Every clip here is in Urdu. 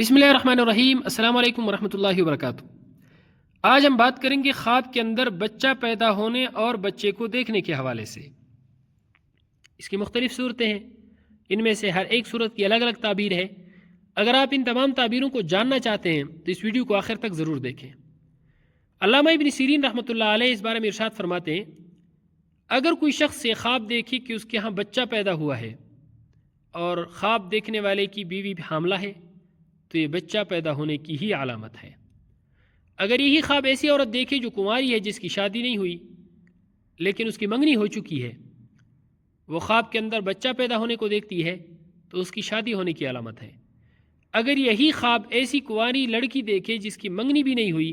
بسم اللہ الرحمن الرحیم۔ السلام علیکم ورحمۃ اللہ وبرکاتہ۔ آج ہم بات کریں گے خواب کے اندر بچہ پیدا ہونے اور بچے کو دیکھنے کے حوالے سے۔ اس کی مختلف صورتیں ہیں، ان میں سے ہر ایک صورت کی الگ الگ تعبیر ہے۔ اگر آپ ان تمام تعبیروں کو جاننا چاہتے ہیں تو اس ویڈیو کو آخر تک ضرور دیکھیں۔ علامہ ابن سیرین رحمۃ اللہ علیہ اس بارے میں ارشاد فرماتے ہیں، اگر کوئی شخص یہ خواب دیکھے کہ اس کے ہاں بچہ پیدا ہوا ہے اور خواب دیکھنے والے کی بیوی حاملہ ہے تو یہ بچہ پیدا ہونے کی ہی علامت ہے۔ اگر یہی خواب ایسی عورت دیکھے جو کنواری ہے، جس کی شادی نہیں ہوئی لیکن اس کی منگنی ہو چکی ہے، وہ خواب کے اندر بچہ پیدا ہونے کو دیکھتی ہے تو اس کی شادی ہونے کی علامت ہے۔ اگر یہی خواب ایسی کنواری لڑکی دیکھے جس کی منگنی بھی نہیں ہوئی،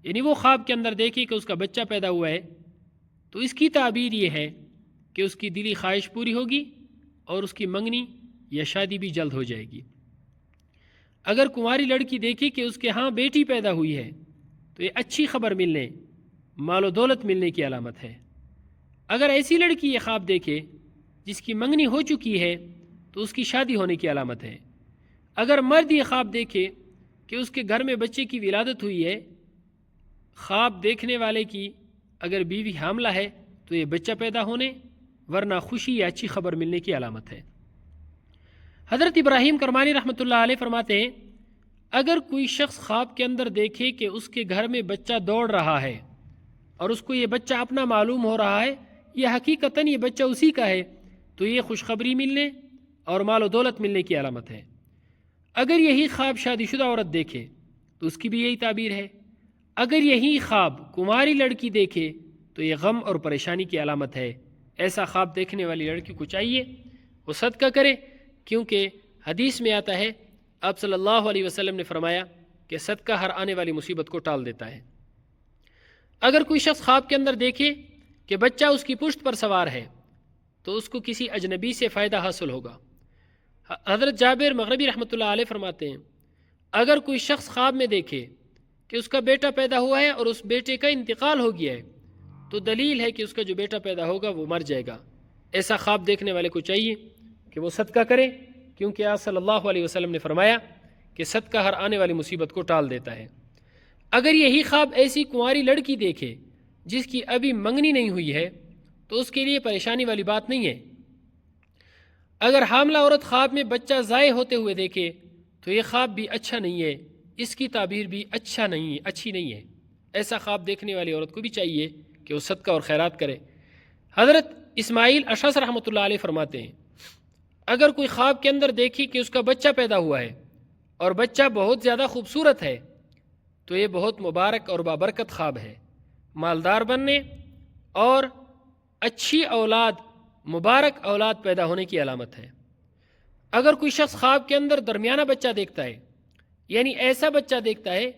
یعنی وہ خواب کے اندر دیکھے کہ اس کا بچہ پیدا ہوا ہے، تو اس کی تعبیر یہ ہے کہ اس کی دلی خواہش پوری ہوگی اور اس کی منگنی یا شادی بھی جلد ہو جائے گی۔ اگر کنواری لڑکی دیکھے کہ اس کے ہاں بیٹی پیدا ہوئی ہے تو یہ اچھی خبر ملنے، مال و دولت ملنے کی علامت ہے۔ اگر ایسی لڑکی یہ خواب دیکھے جس کی منگنی ہو چکی ہے تو اس کی شادی ہونے کی علامت ہے۔ اگر مرد یہ خواب دیکھے کہ اس کے گھر میں بچے کی ولادت ہوئی ہے، خواب دیکھنے والے کی اگر بیوی حاملہ ہے تو یہ بچہ پیدا ہونے ورنہ خوشی یا اچھی خبر ملنے کی علامت ہے۔ حضرت ابراہیم کرمانی رحمۃ اللہ علیہ فرماتے ہیں، اگر کوئی شخص خواب کے اندر دیکھے کہ اس کے گھر میں بچہ دوڑ رہا ہے اور اس کو یہ بچہ اپنا معلوم ہو رہا ہے، یہ حقیقتاً یہ بچہ اسی کا ہے، تو یہ خوشخبری ملنے اور مال و دولت ملنے کی علامت ہے۔ اگر یہی خواب شادی شدہ عورت دیکھے تو اس کی بھی یہی تعبیر ہے۔ اگر یہی خواب کنواری لڑکی دیکھے تو یہ غم اور پریشانی کی علامت ہے۔ ایسا خواب دیکھنے والی لڑکی کو چاہیے وہ صدقہ کرے، کیونکہ حدیث میں آتا ہے، آپ صلی اللہ علیہ وسلم نے فرمایا کہ صدقہ ہر آنے والی مصیبت کو ٹال دیتا ہے۔ اگر کوئی شخص خواب کے اندر دیکھے کہ بچہ اس کی پشت پر سوار ہے تو اس کو کسی اجنبی سے فائدہ حاصل ہوگا۔ حضرت جابر مغربی رحمۃ اللہ علیہ فرماتے ہیں، اگر کوئی شخص خواب میں دیکھے کہ اس کا بیٹا پیدا ہوا ہے اور اس بیٹے کا انتقال ہو گیا ہے تو دلیل ہے کہ اس کا جو بیٹا پیدا ہوگا وہ مر جائے گا۔ ایسا خواب دیکھنے والے کو چاہیے کہ وہ صدقہ کرے، کیونکہ آپ صلی اللہ علیہ وسلم نے فرمایا کہ صدقہ ہر آنے والی مصیبت کو ٹال دیتا ہے۔ اگر یہی خواب ایسی کنواری لڑکی دیکھے جس کی ابھی منگنی نہیں ہوئی ہے تو اس کے لیے پریشانی والی بات نہیں ہے۔ اگر حاملہ عورت خواب میں بچہ ضائع ہوتے ہوئے دیکھے تو یہ خواب بھی اچھا نہیں ہے، اس کی تعبیر بھی اچھی نہیں ہے۔ ایسا خواب دیکھنے والی عورت کو بھی چاہیے کہ وہ صدقہ اور خیرات کرے۔ حضرت اسماعیل اشعث رحمۃ اللہ علیہ فرماتے ہیں، اگر کوئی خواب کے اندر دیکھی کہ اس کا بچہ پیدا ہوا ہے اور بچہ بہت زیادہ خوبصورت ہے تو یہ بہت مبارک اور بابرکت خواب ہے۔ مالدار بننے اور اچھی اولاد، مبارک اولاد پیدا ہونے کی علامت ہے۔ اگر کوئی شخص خواب کے اندر درمیانہ بچہ دیکھتا ہے، یعنی ایسا بچہ دیکھتا ہے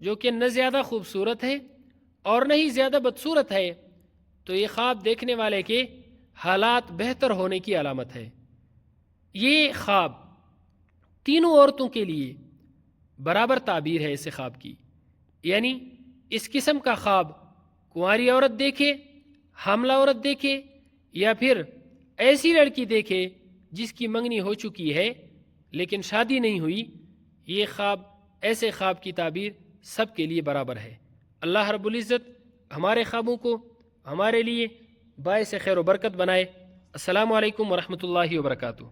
جو کہ نہ زیادہ خوبصورت ہے اور نہ ہی زیادہ بدصورت ہے، تو یہ خواب دیکھنے والے کے حالات بہتر ہونے کی علامت ہے۔ یہ خواب تینوں عورتوں کے لیے برابر تعبیر ہے اس خواب کی، یعنی اس قسم کا خواب کنواری عورت دیکھے، حاملہ عورت دیکھے یا پھر ایسی لڑکی دیکھے جس کی منگنی ہو چکی ہے لیکن شادی نہیں ہوئی، یہ خواب، ایسے خواب کی تعبیر سب کے لیے برابر ہے۔ اللہ رب العزت ہمارے خوابوں کو ہمارے لیے باعث خیر و برکت بنائے۔ السلام علیکم ورحمۃ اللہ وبرکاتہ۔